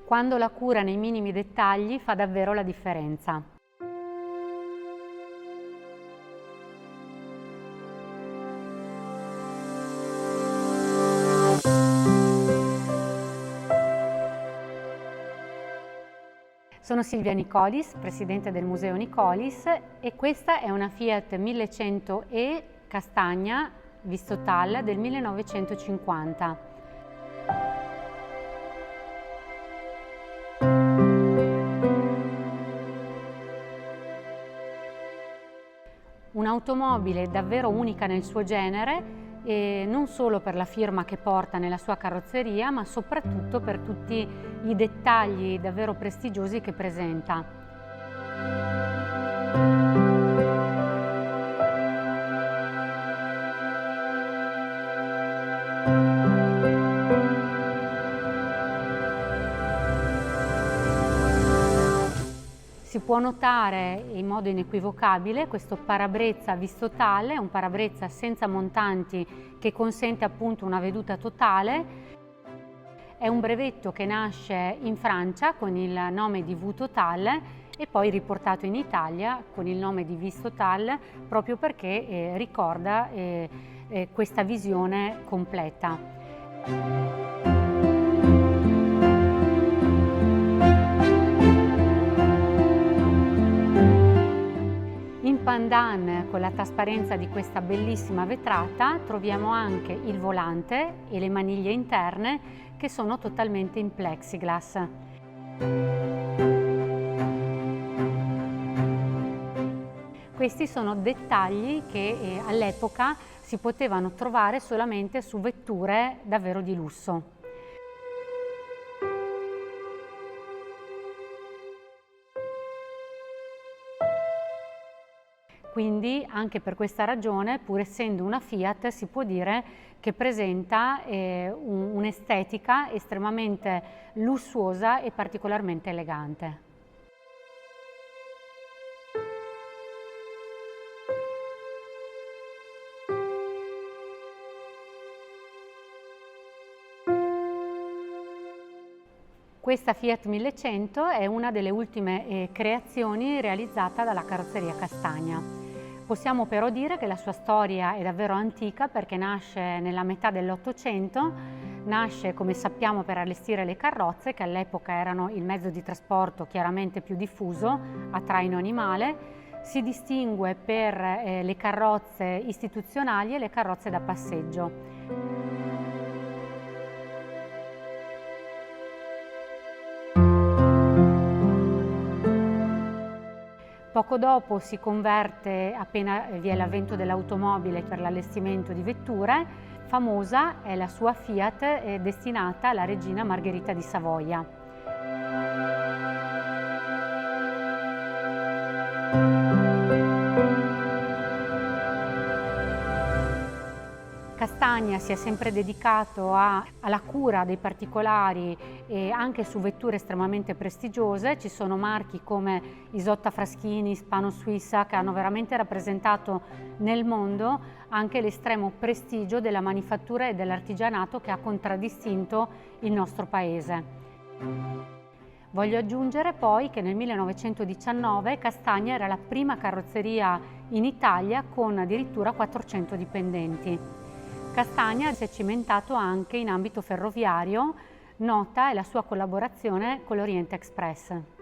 quando la cura nei minimi dettagli fa davvero la differenza. Sono Silvia Nicolis, presidente del Museo Nicolis, e questa è una Fiat 1100e castagna Vistotal del 1950. Un'automobile davvero unica nel suo genere, e non solo per la firma che porta nella sua carrozzeria, ma soprattutto per tutti i dettagli davvero prestigiosi che presenta. Si può notare in modo inequivocabile questo parabrezza Vistotal, un parabrezza senza montanti che consente appunto una veduta totale. È un brevetto che nasce in Francia con il nome di V-Total e poi riportato in Italia con il nome di Vistotal proprio perché ricorda questa visione completa. In pandan, con la trasparenza di questa bellissima vetrata, troviamo anche il volante e le maniglie interne che sono totalmente in plexiglass. Questi sono dettagli che all'epoca si potevano trovare solamente su vetture davvero di lusso. Quindi anche per questa ragione, pur essendo una Fiat, si può dire che presenta un'estetica estremamente lussuosa e particolarmente elegante. Questa Fiat 1100 è una delle ultime creazioni realizzata dalla carrozzeria Castagna. Possiamo però dire che la sua storia è davvero antica perché nasce nella metà dell'Ottocento, nasce come sappiamo per allestire le carrozze che all'epoca erano il mezzo di trasporto chiaramente più diffuso a traino animale, si distingue per le carrozze istituzionali e le carrozze da passeggio. Poco dopo si converte, appena vi è l'avvento dell'automobile, per l'allestimento di vetture. Famosa è la sua Fiat destinata alla regina Margherita di Savoia. Castagna si è sempre dedicato alla cura dei particolari e anche su vetture estremamente prestigiose. Ci sono marchi come Isotta Fraschini, Spano Suissa che hanno veramente rappresentato nel mondo anche l'estremo prestigio della manifattura e dell'artigianato che ha contraddistinto il nostro paese. Voglio aggiungere poi che nel 1919 Castagna era la prima carrozzeria in Italia con addirittura 400 dipendenti. Castagna si è cimentato anche in ambito ferroviario, nota è la sua collaborazione con l'Oriente Express.